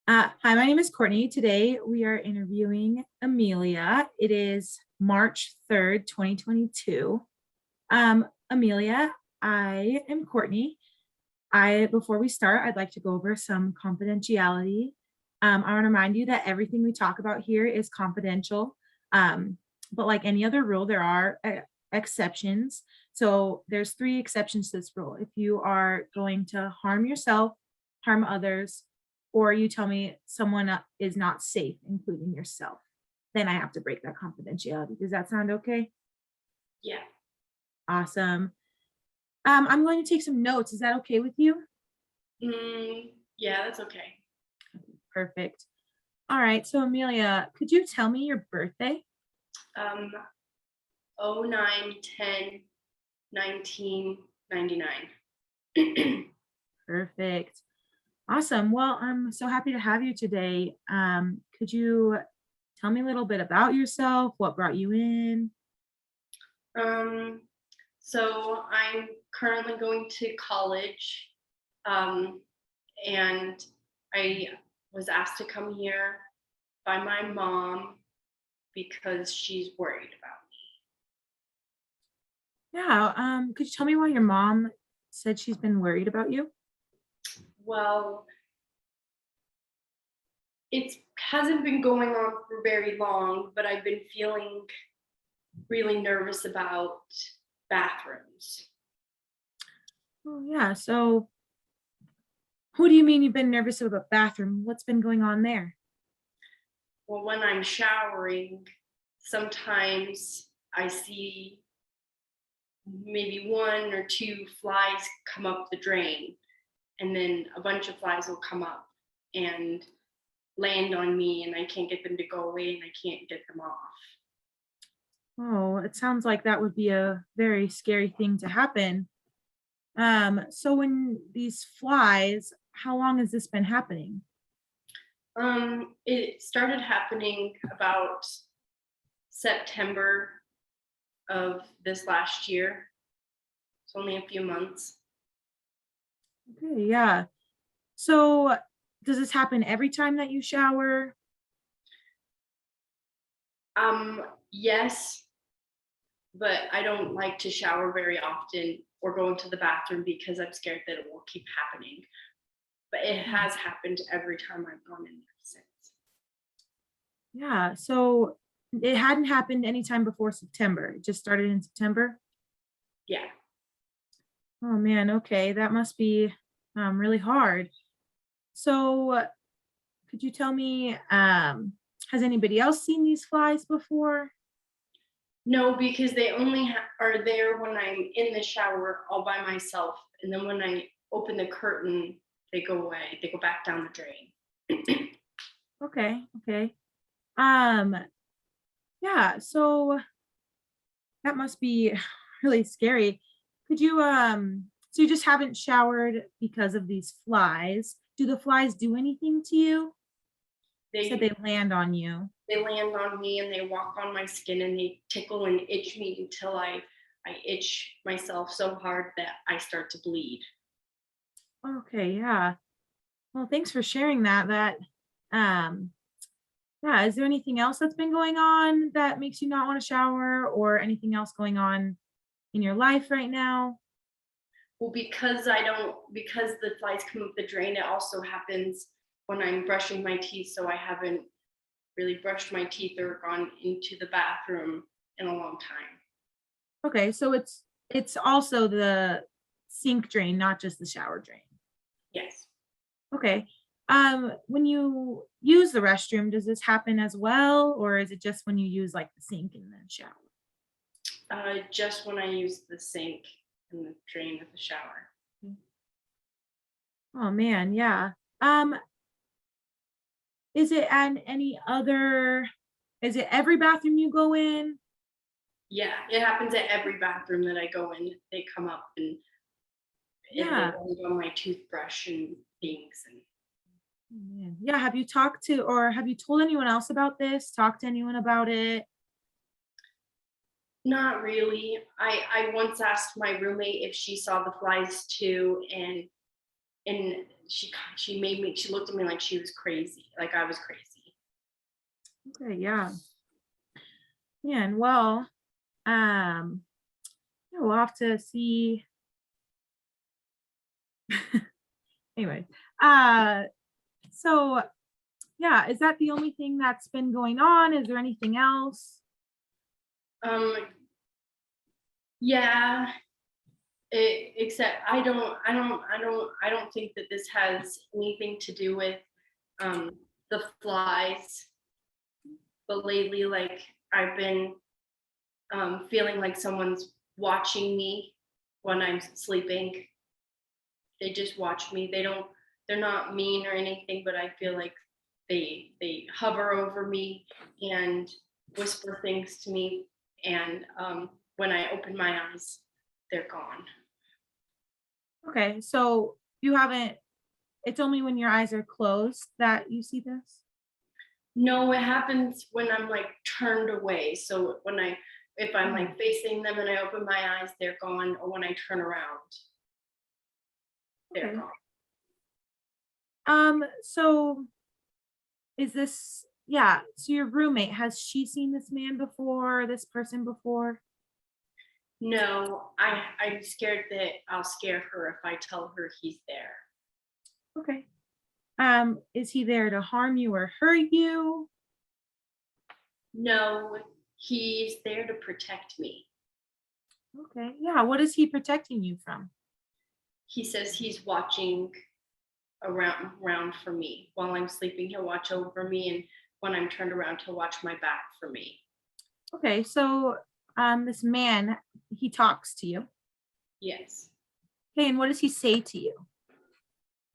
Hi, my name is Courtney. Today we are interviewing Amelia. It is March 3rd, 2022. Amelia, I am Courtney. Before we start, I'd like to go over some confidentiality. I want to remind you that everything we talk about here is confidential. Um, but like any other rule, there are exceptions. So there's three exceptions to this rule. If you are going to harm yourself, harm others, or you tell me someone is not safe, including yourself, then I have to break that confidentiality. Does that sound okay? Yeah. Awesome. I'm going to take some notes. Is that okay with you? Yeah, that's okay. Perfect. All right. So Amelia, could you tell me your birthday? Um, 09/10/1999. Perfect. Awesome. Well, I'm so happy to have you today. Could you tell me a little bit about yourself? What brought you in? Um, so I'm currently going to college, um, and I was asked to come here by my mom because she's worried about Yeah. Could you tell me why your mom said she's been worried about you? me. Well, it hasn't been going on for very long, but I've been feeling really nervous about bathrooms. Oh, yeah. So, what do you mean you've been nervous about the bathroom? What's been going on there? Well, when I'm showering, sometimes I see maybe one or two flies come up the drain, and then a bunch of flies will come up and land on me, and I can't get them to go away and I can't get them off. Oh, it sounds like that would be a very scary thing to happen. So when these flies, how long has this been happening? It started happening about September of this last year. It's only a few months. Okay, yeah. So does this happen every time that you shower? Yes, but I don't like to shower very often or go into the bathroom because I'm scared that it will keep happening. But it Mm. has happened every time I've gone in there since. Yeah. So it hadn't happened anytime before September. It just started in September. Yeah. Oh man, okay. That must be really hard. So could you tell me, has anybody else seen these flies before? No, because they only are there when I'm in the shower all by myself. And then when I open the curtain, they go away. They go back down the drain. Okay, okay. Um, yeah, so that must be really scary. Could you so you just haven't showered because of these flies. Do the flies do anything to you? You said they they land on you. they land on me and they walk on my skin and they tickle and itch me until I itch myself so hard that I start to bleed. Okay, yeah. Well, thanks for sharing that. Um yeah, is there anything else that's been going on that makes you not want to shower or anything else going on in your life right now? Well, because I don't because the flies come up the drain, it also happens when I'm brushing my teeth, so I haven't really brushed my teeth or gone into the bathroom in a long time. Okay, so it's also the sink drain, not just the shower drain. Yes. Okay. When you use the restroom, does this happen as well, or is it just when you use like the sink in the shower? Just when I use the sink and the drain of the shower. Mm. Oh man, yeah. Um, is it an any other is it every bathroom you go in? Yeah, it happens at every bathroom that I go in. They come up and they Yeah. land on my toothbrush and things. And Oh, man. Yeah, have you talked to or have you told anyone else about this? Talked to anyone about it? not really. I once asked my roommate if she saw the flies too, and and she looked at me like she was crazy, like I was crazy. Okay, yeah. Yeah, and well, um, yeah, we'll have to see. Anyway, uh, so yeah, is that the only thing that's been going on? Is there anything else? Um, yeah, except I don't think that this has anything to do with um, the flies. But lately, like I've been feeling like someone's watching me when I'm sleeping. They just watch me. They're not mean or anything, but I feel like they hover over me and whisper things to me. And when I open my eyes, they're gone. Okay, so you haven't, it's only when your eyes are closed that you see this? No, it happens when I'm like turned away. So if I'm Mm. like facing them and I open my eyes, they're gone. Or when I turn around, they're Okay. gone. So is this, yeah, so your roommate, has she seen this man before, this person before? No, I'm scared that I'll scare her if I tell her he's there. Okay. Is he there to harm you or hurt you? No, he's there to protect me. Okay. Yeah, what is he protecting you from? He says he's watching around for me. While I'm sleeping, he'll watch over me, and when I'm turned around, he'll watch my back for me. Okay, so this man, he talks to you. Yes. Okay, and what does he say to you?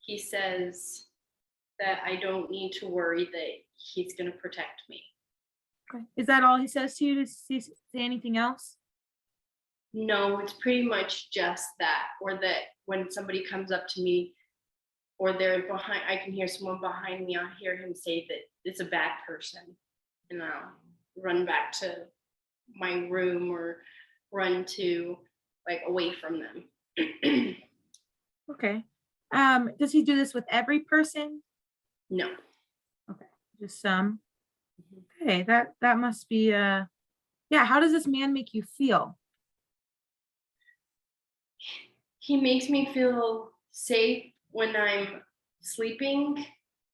He says that I don't need to worry, that he's going to protect me. Okay. Is that all he says to you? Does he say anything else? No, it's pretty much just that, or that when somebody comes up to me or they're behind, I can hear someone behind me, I'll hear him say that it's a bad person, and I'll run back to my room or run to like away from them. Okay. Does he do this with every person? No. Okay, just some. Okay, that must be yeah, how does this man make you feel? He makes me feel safe when I'm sleeping,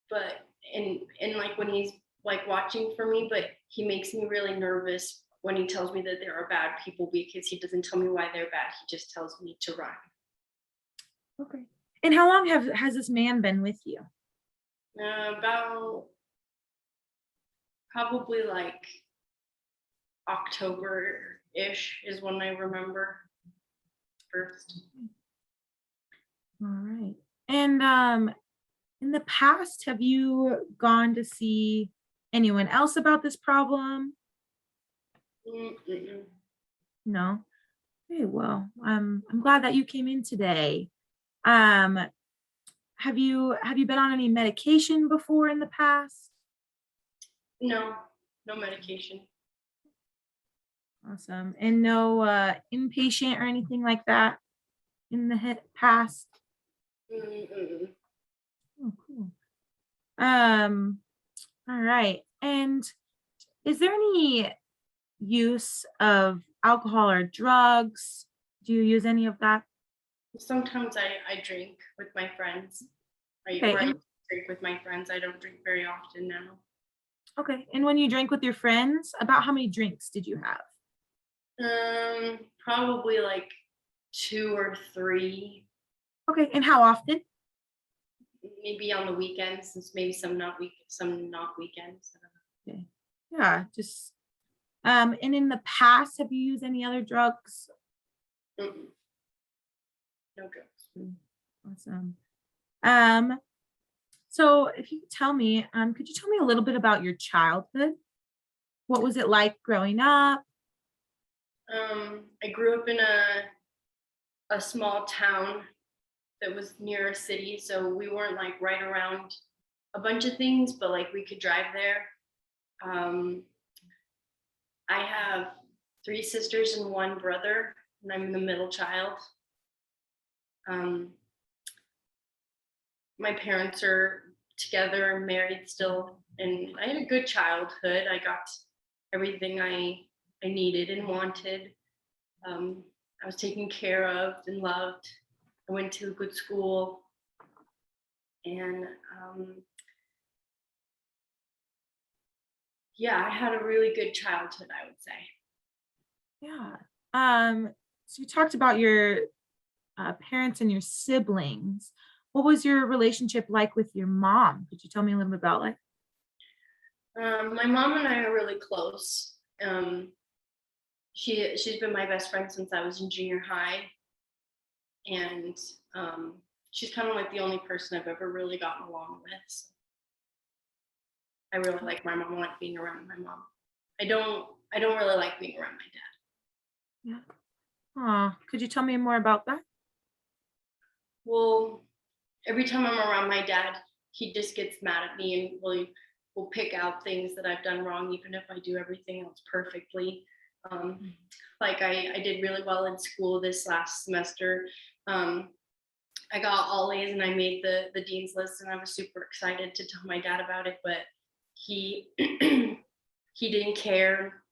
but and like when he's like watching for me, but he makes me really nervous when he tells me that there are bad people, because he doesn't tell me why they're bad. He just tells me to run. Okay. And how long has this man been with you? About probably like October-ish is when I remember first. All right. And in the past, have you gone to see anyone else about this problem? Mm-mm. No. Okay, well, I'm glad that you came in today. Um, have you been on any medication before in the past? No, no medication. Awesome. And no inpatient or anything like that in the past? Mm-mm. Oh, cool. Um, all right. And is there any use of alcohol or drugs? Do you use any of that? Sometimes I drink with my friends. Okay. I drink with my friends. I don't drink very often now. Okay. And when you drank with your friends, about how many drinks did you have? Probably like 2 or 3, Okay. And how often? maybe on the weekends, since maybe some not weekends. Okay. Yeah, just and in the past, have you used any other drugs? Mm-mm. No drugs. Awesome. Um, so if you could tell me, could you tell me a little bit about your childhood? What was it like growing up? I grew up in a small town that was near a city, so we weren't like right around a bunch of things, but like we could drive there. Um, I have 3 sisters and 1 brother, and I'm the middle child. Um, My parents are together, married still, and I had a good childhood. I got everything I needed and wanted. Um, I was taken care of and loved. I went to a good school, and yeah, I had a really good childhood, I would say. Yeah. So you talked about your parents and your siblings. What was your relationship like with your mom? Could you tell me a little bit about like? My mom and I are really close. She's been my best friend since I was in junior high, and she's kind of like the only person I've ever really gotten along with. So I really like my mom. I like being around my mom. I don't really like being around my dad. Yeah. Could you tell me more about that? Well, every time I'm around my dad, he just gets mad at me and will pick out things that I've done wrong, even if I do everything else perfectly. Um, Mm. like I did really well in school this last semester. Um, I got all A's and I made the dean's list, and I was super excited to tell my dad about it, but he he didn't care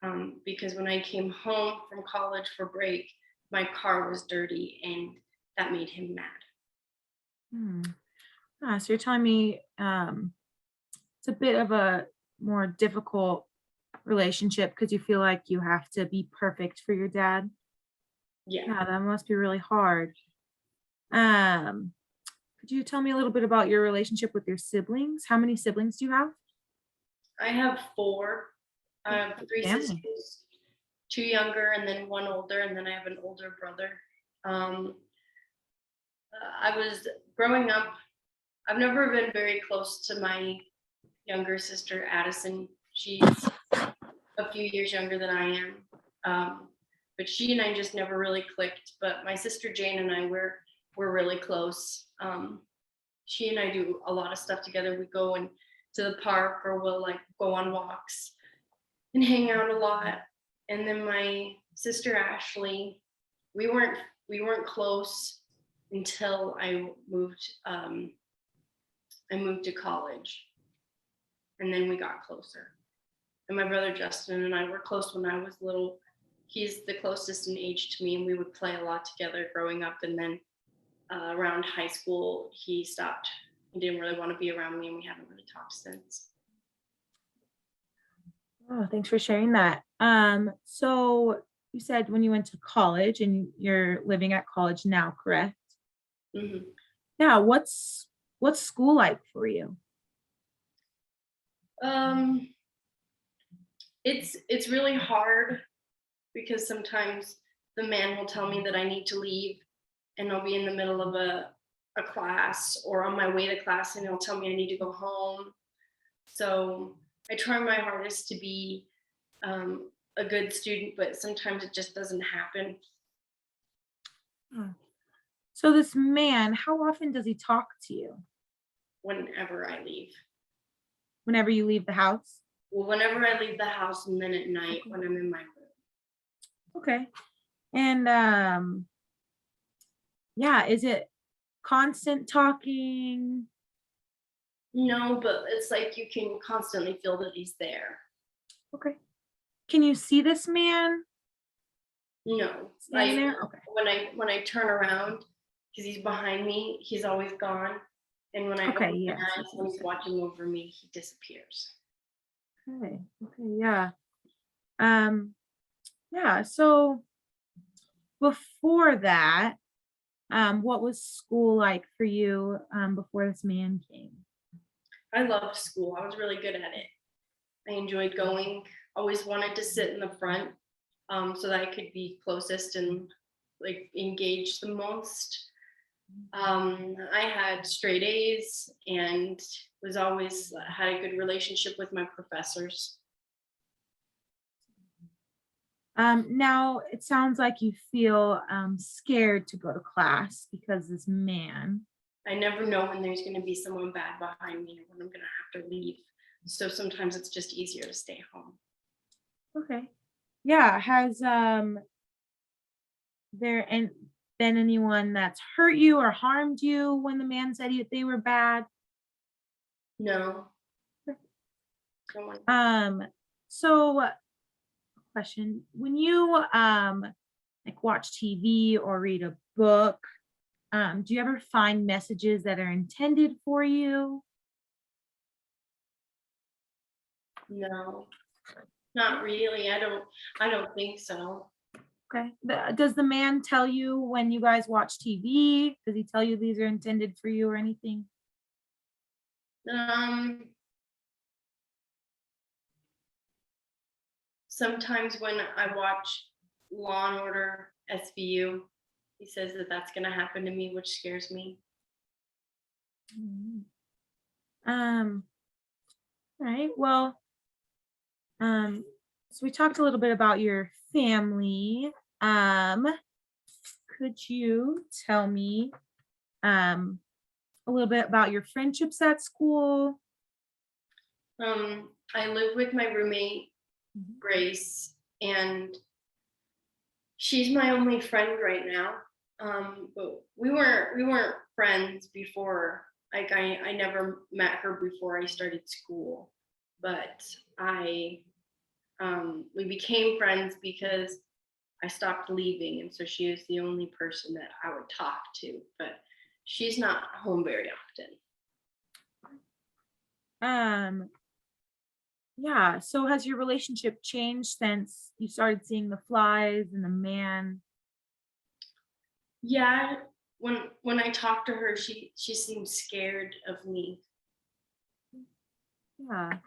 um, because when I came home from college for break, my car was dirty, and that made him mad. Hmm. So you're telling me it's a bit of a more difficult relationship because you feel like you have to be perfect for your dad. Yeah, Yeah, that must be really hard. Um, could you tell me a little bit about your relationship with your siblings? How many siblings do you have? I have four. I Oh, have big three family. sisters, two younger, and then one older, and then I have an older brother. Um, I was growing up. I've never been very close to my younger sister, Addison. She's a few years younger than I am. Um, but she and I just never really clicked. But my sister Jane and I were really close. She and I do a lot of stuff together. We go and to the park, or we'll like go on walks and hang out a lot. And then my sister Ashley, we weren't we weren't close until I moved to college, and then we got closer. And my brother Justin and I were close when I was little. He's the closest in age to me, and we would play a lot together growing up. And then around high school, he stopped. He didn't really want to be around me, and we haven't really talked since. Oh, thanks for sharing that. So you said when you went to college and you're living at college now, correct? Hmm. Yeah, what's school like for you? Um, it's really hard because sometimes the man will tell me that I need to leave, and I'll be in the middle of a class or on my way to class, and he'll tell me I need to go home. So I try my hardest to be a good student, but sometimes it just doesn't happen Oh. So this man, how often does he talk to you whenever I leave. whenever you leave the house? Well, whenever I leave the house, and then at night Okay. when I'm in my room. Okay. And yeah, is it constant talking? No, but it's like you can constantly feel that he's there. Okay. Can you see this man No, standing there? Okay. when I turn around, because he's behind me, he's always gone. And when I Okay, open my yes, eyes, that's what when you he's said. watching over me, he disappears. Okay. Okay, yeah. Um, yeah, so before that, what was school like for you before this man came? I loved school. I was really good at it. I enjoyed going. Always wanted to sit in the front, so that I could be closest and like engage the most. I had straight A's and was always had a good relationship with my professors. Now it sounds like you feel scared to go to class because this man. I never know when there's going to be someone bad behind me or when I'm going to have to leave. So sometimes it's just easier to stay home. Okay. Yeah, has there and been anyone that's hurt you or harmed you when the man said they were bad? No. No one. So question, when you like watch TV or read a book, do you ever find messages that are intended for you? No, not really. I don't think so. Okay. Does the man tell you when you guys watch TV? Does he tell you these are intended for you or anything? Um, Sometimes when I watch Law and Order SVU, he says that that's going to happen to me, which scares me. Mm. Um, all right. Well, um, so we talked a little bit about your family. Um, could you tell me um a little bit about your friendships at school? I live with my roommate Mhm. Grace, and she's my only friend right now. But we weren't friends before. Like I never met her before I started school, but I we became friends because I stopped leaving, and so she was the only person that I would talk to. But she's not home very often. Um, yeah. So has your relationship changed since you started seeing the flies and the man? Yeah, when I talk to her, she seems scared of me. Yeah.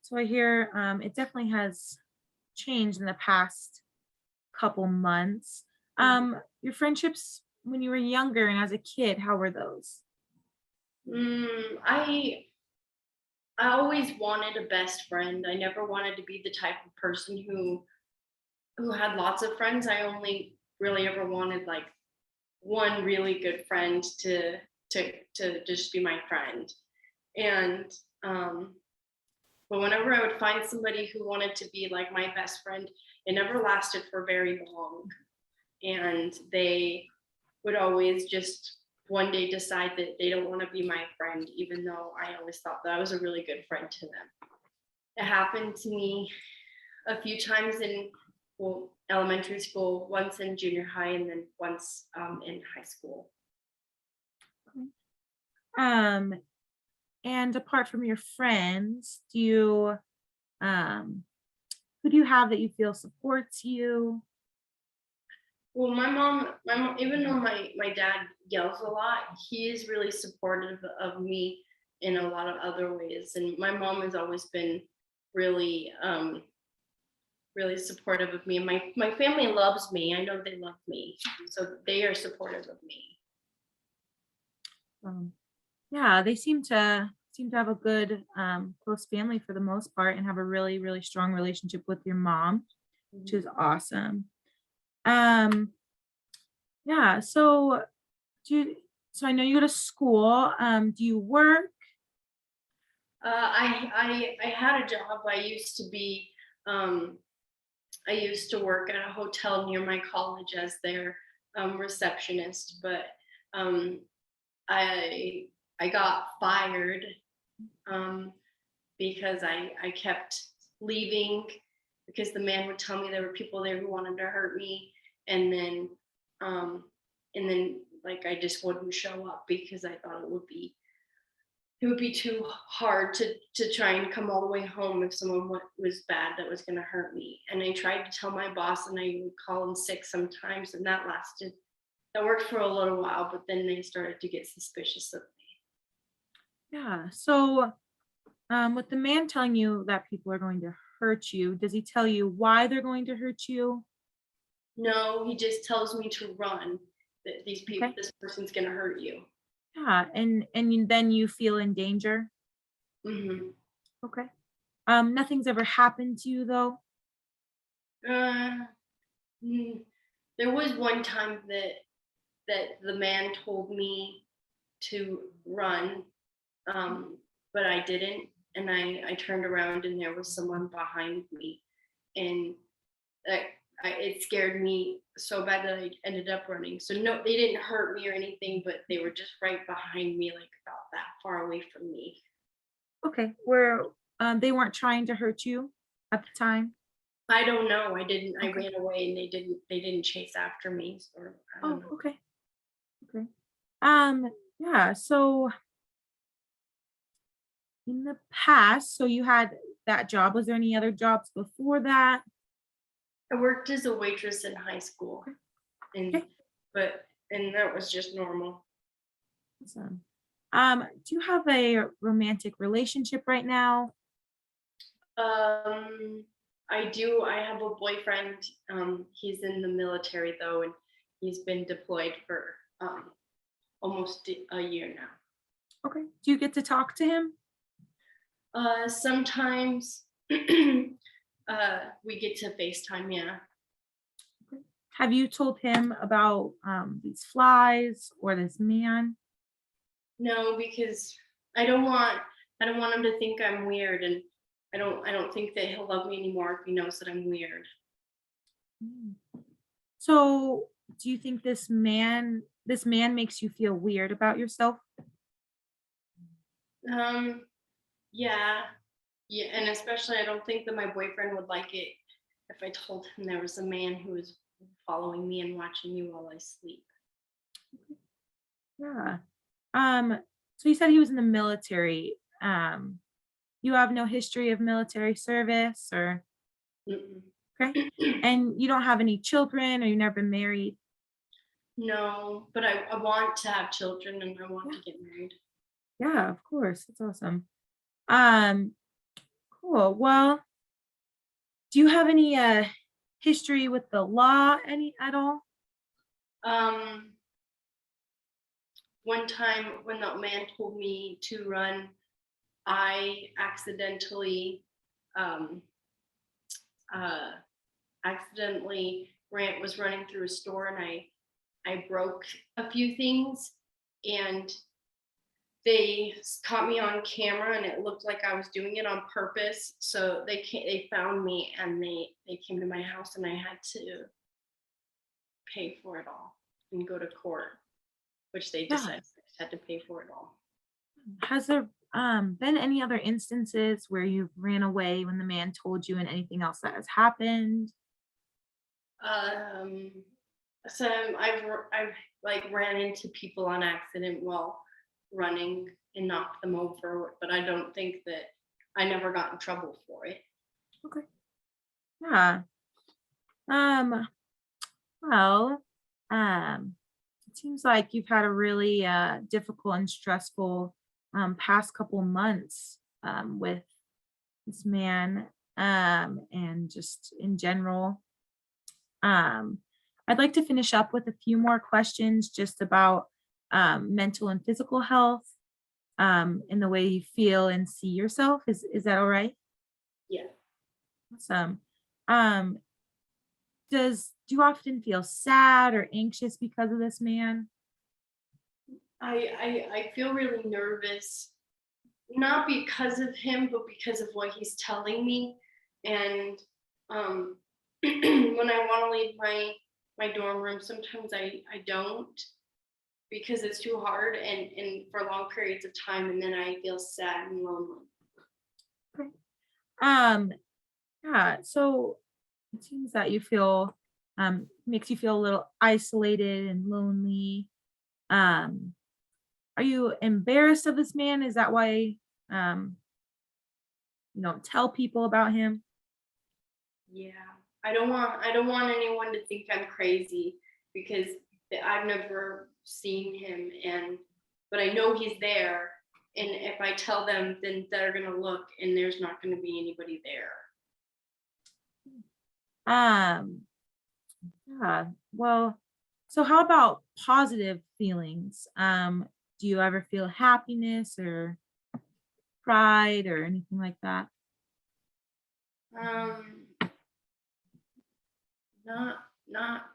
So I hear it definitely has changed in the past couple months. Mhm. Your friendships when you were younger and as a kid, how were those? Mm, I always wanted a best friend. I never wanted to be the type of person who had lots of friends. I only really ever wanted like one really good friend to just be my friend. And but whenever I would find somebody who wanted to be like my best friend, it never lasted for very long. And they would always just one day decide that they don't want to be my friend, even though I always thought that I was a really good friend to them. It happened to me a few times in, well, elementary school, once in junior high, and then once in high school. Um, and apart from your friends, do you um who do you have that you feel supports you? Well, my mom, even though my dad yells a lot, he is really supportive of me in a lot of other ways. And my mom has always been really, really supportive of me. And my family loves me. I know they love me, so they are supportive of me. Um, yeah, they seem to have a good close family for the most part and have a really, really strong relationship with your mom, which Mhm. is awesome. Um, yeah, do you, so I know you go to school. Do you work? I had a job. Um, I used to work at a hotel near my college as their receptionist, but um, I I got fired um, because I kept leaving because the man would tell me there were people there who wanted to hurt me, and then um, like I just wouldn't show up because I thought it would be too hard to try and come all the way home if someone was bad that was going to hurt me. And I tried to tell my boss, and I would call in sick sometimes, and that worked for a little while, but then they started to get suspicious of me. Yeah. So with the man telling you that people are going to hurt you, does he tell you why they're going to hurt you? No, he just tells me to run, that these people, Okay. this person's going to hurt you. Yeah, then you feel in danger. Hmm. Okay. Nothing's ever happened to you though. uh, mm, there was one time that the man told me to run, but I didn't. And I turned around and there was someone behind me. And that it scared me so bad that I ended up running. So no, they didn't hurt me or anything, but they were just right behind me, like about that far away from me. Okay. Where they weren't trying to hurt you at the time? I don't know. I didn't. I Okay. ran away, and they didn't chase after me. Or I don't Oh, know. okay. Okay. Yeah, so in the past, so you had that job. Was there any other jobs before that? I worked as a waitress in high school, and Okay. and that was just normal. Awesome. Do you have a romantic relationship right now? Um, I do. I have a boyfriend. He's in the military though, and he's been deployed for almost a year now. Okay. Do you get to talk to him? Sometimes we get to FaceTime. Yeah. Okay. Have you told him about these flies or this man? No, because I don't want I don't want him to think I'm weird, and I don't think that he'll love me anymore if he knows that I'm weird. Mm. So, do you think this man makes you feel weird about yourself? Um, yeah, yeah, and especially I don't think that my boyfriend would like it if I told him there was a man who was following me and watching me while I sleep. Yeah. Um, so you said he was in the military. You have no history of military service or Mm-mm. okay. And you don't have any children or you've never been married? No, but I want to have children and I want Yeah. to get married. Yeah, of course. That's awesome. Um, cool. Well, do you have any history with the law any at all? Um, One time when that man told me to run, I um, uh, accidentally was running through a store, and I broke a few things, and they caught me on camera, and it looked like I was doing it on purpose. So they found me, and they came to my house, and I had to pay for it all and go to court, which they Yeah. decided I just had to pay for it all. Has there been any other instances where you ran away when the man told you and anything else that has happened? Um, I've like ran into people on accident while running and knocked them over, but I don't think that I never got in trouble for it. Okay. Yeah. Um, well, it seems like you've had a really difficult and stressful past couple months with this man and just in general. Um, I'd like to finish up with a few more questions just about mental and physical health and the way you feel and see yourself. Is that all right? Yeah. Awesome. Um, do you often feel sad or anxious because of this man? I feel really nervous, not because of him, but because of what he's telling me. And um, when I want to leave my dorm room, sometimes I don't because it's too hard and for long periods of time, and then I feel sad and lonely. Okay. Um, yeah, so it seems that you feel makes you feel a little isolated and lonely. Um, are you embarrassed of this man? Is that why um you don't tell people about him? Yeah, I don't want anyone to think I'm crazy because I've never seen him, and but I know he's there, and if I tell them, then they're gonna look, and there's not gonna be anybody there. Um, yeah. Well, so how about positive feelings? Do you ever feel happiness or pride or anything like that? Um, not not.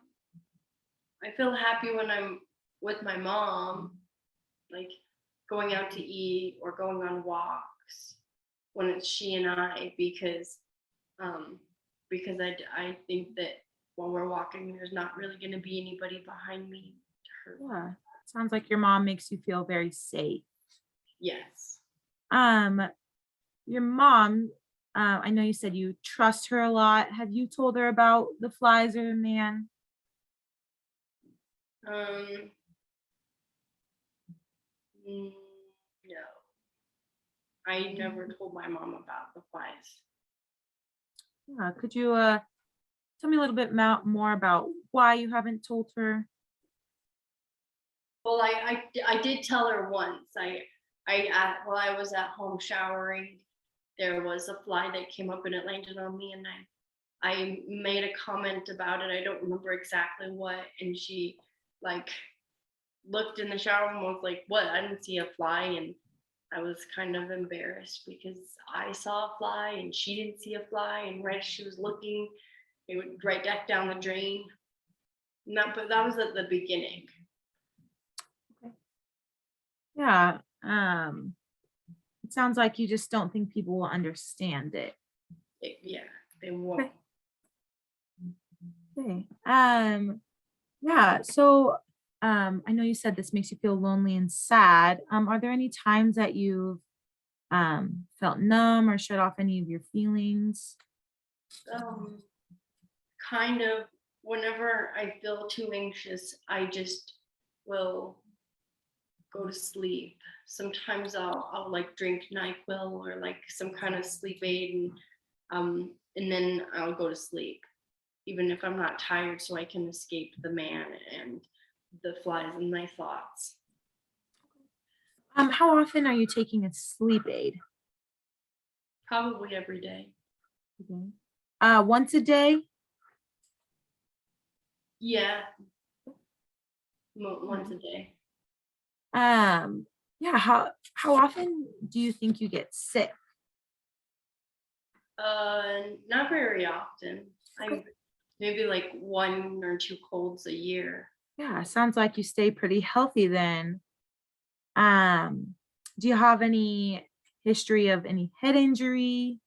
I feel happy when I'm with my mom, like going out to eat or going on walks when it's she and I, um, because I think that while we're walking, there's not really going to be anybody behind me to hurt. Yeah. Sounds like your mom makes you feel very safe. Yes. Um, your mom, I know you said you trust her a lot. Have you told her about the flies or the man? Um, no, I never told my mom about the flies. Yeah. Could you tell me a little bit more about why you haven't told her? Well, I did tell her once. While I was at home showering, there was a fly that came up and it landed on me, and I made a comment about it. I don't remember exactly what, and she like looked in the shower and was like, "What? I didn't see a fly." And I was kind of embarrassed because I saw a fly and she didn't see a fly, and right as she was looking, it went right back down the drain. But that was at the beginning. Yeah. It sounds like you just don't think people will understand it. Yeah, they won't. Okay. Yeah. So, I know you said this makes you feel lonely and sad. Are there any times that you've felt numb or shut off any of your feelings? Um, Kind of. Whenever I feel too anxious, I just will go to sleep. Sometimes I'll like drink NyQuil or like some kind of sleep aid, and then I'll go to sleep, even if I'm not tired, so I can escape the man and the flies in my thoughts. How often are you taking a sleep aid? Probably every day. Mhm. Once a day? Yeah, once a day. Yeah. How often do you think you get sick? Not very often. Okay. I maybe like 1 or 2 colds a year. Yeah, sounds like you stay pretty healthy then. Um, do you have any history of any head injury?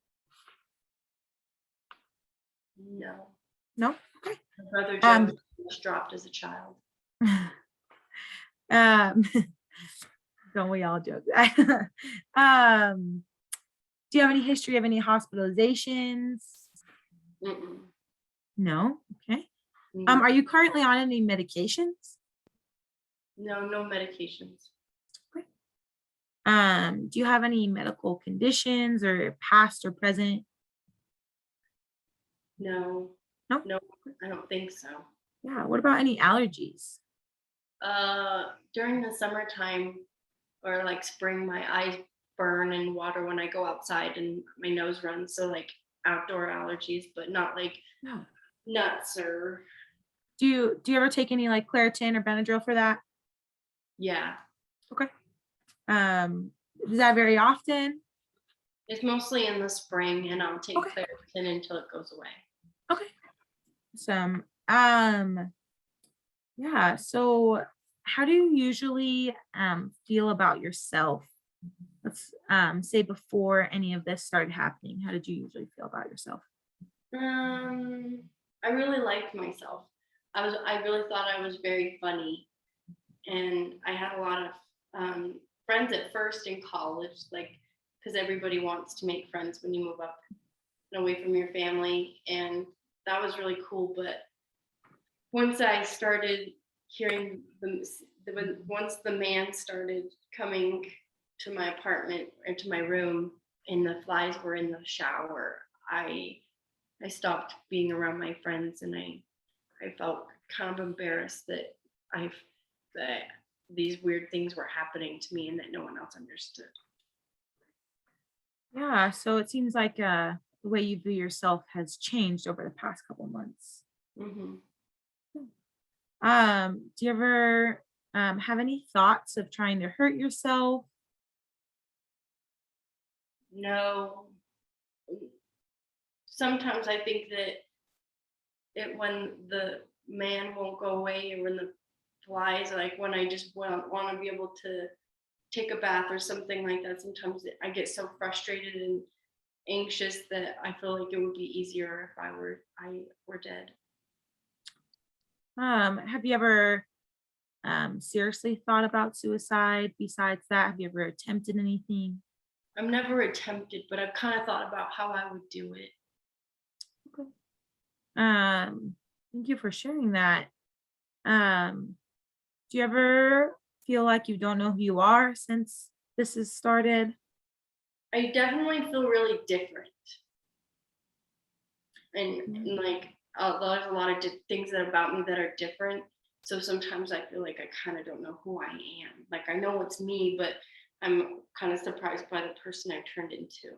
No, No? Okay. my brother Joe Um, was dropped as a child. um, don't we all joke that? um, do you have any history of any hospitalizations? Mm-mm. No. Okay. No, Are you currently on any medications? no medications. Okay. Do you have any medical conditions or past or present? No, No. no, I don't think so. Yeah. What about any allergies? During the summertime or like spring, my eyes burn in water when I go outside and my nose runs. So like outdoor allergies, but not like Yeah. nuts or Do you ever take any like Claritin or Benadryl for that? yeah. Okay. Um, is that very often? It's mostly in the spring, and I'll take Okay. Claritin until it goes away. Okay. Some. Yeah. So how do you usually feel about yourself? Let's say before any of this started happening. How did you usually feel about yourself? Um, I really liked myself. I really thought I was very funny, and I had a lot of friends at first in college, like because everybody wants to make friends when you move up and away from your family, and that was really cool. But once I started hearing once the man started coming to my apartment or to my room, and the flies were in the shower, I stopped being around my friends, and I felt kind of embarrassed that these weird things were happening to me and that no one else understood. Yeah. So it seems like the way you view yourself has changed over the past couple months. Hmm. Do you ever have any thoughts of trying to hurt yourself? No, sometimes I think that when the man won't go away or when the flies, like when I just want to be able to take a bath or something like that, sometimes I get so frustrated and anxious that I feel like it would be easier if I were dead. Have you ever seriously thought about suicide besides that? Have you ever attempted anything? I've never attempted, but I've kind of thought about how I would do it. Okay. Um, thank you for sharing that. Um, do you ever feel like you don't know who you are since this has started? I definitely feel really different, and, Mm. like there's a lot of things that about me that are different. So sometimes I feel like I kind of don't know who I am. Like I know it's me, but I'm kind of surprised by the person I turned into.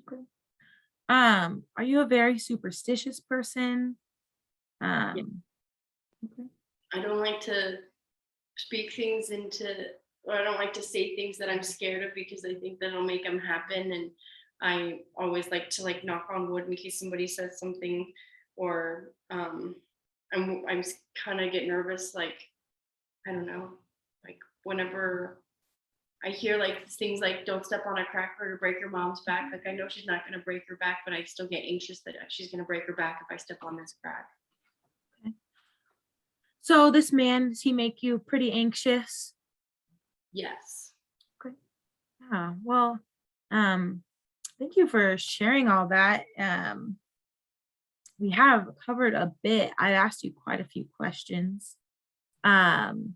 Okay. Are you a very superstitious person? Yeah, Um, okay. I don't like to speak things into, or I don't like to say things that I'm scared of because I think that'll make them happen. And I always like to like knock on wood in case somebody says something, or I'm kind of get nervous. Like I don't know, like whenever I hear like things like "don't step on a cracker to break your mom's back." Like I know she's not going to break her back, but I still get anxious that she's going to break her back if I step on this crack. Okay. So this man, does he make you pretty anxious? Yes. Okay. Yeah. Well, um, thank you for sharing all that. We have covered a bit. I asked you quite a few questions. Um,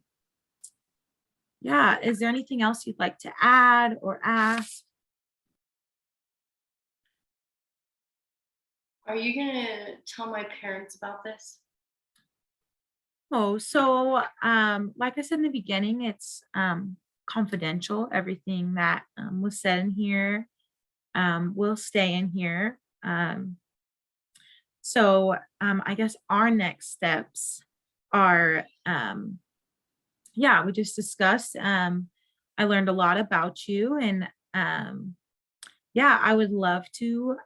yeah, is there anything else you'd like to add or ask? Are you going to tell my parents about this? Oh, so like I said in the beginning, it's confidential. Everything that was said in here will stay in here. So I guess our next steps are yeah, we just discussed. I learned a lot about you, and yeah, I would love to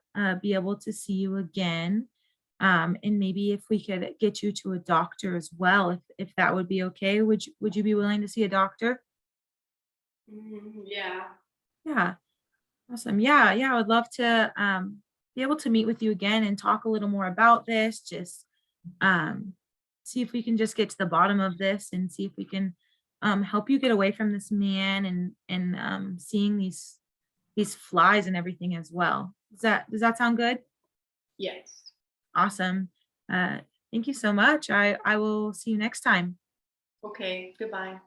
be able to see you again. And maybe if we could get you to a doctor as well, if that would be okay. Would you be willing to see a doctor? Yeah. Yeah, awesome. Yeah, yeah, I would love to be able to meet with you again and talk a little more about this. Just um, see if we can just get to the bottom of this and see if we can help you get away from this man and seeing these flies and everything as well. Does that sound good? Yes. Awesome. Uh, thank you so much. I will see you next time. Okay. Goodbye.